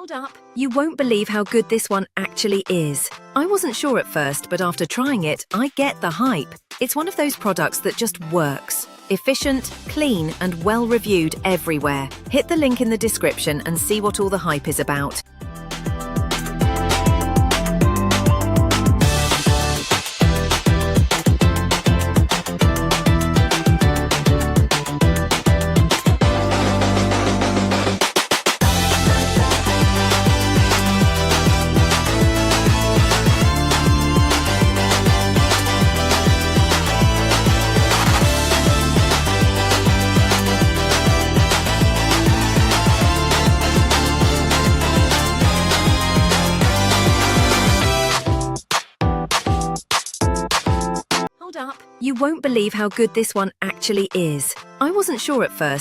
Hold up. You won't believe how good this one actually is. I wasn't sure at first, but after trying it, I get the hype. It's one of those products that just works. Efficient, clean, and well-reviewed everywhere. Hit the link in the description and see what all the hype is about. Hold up. You won't believe how good this one actually is. I wasn't sure at first,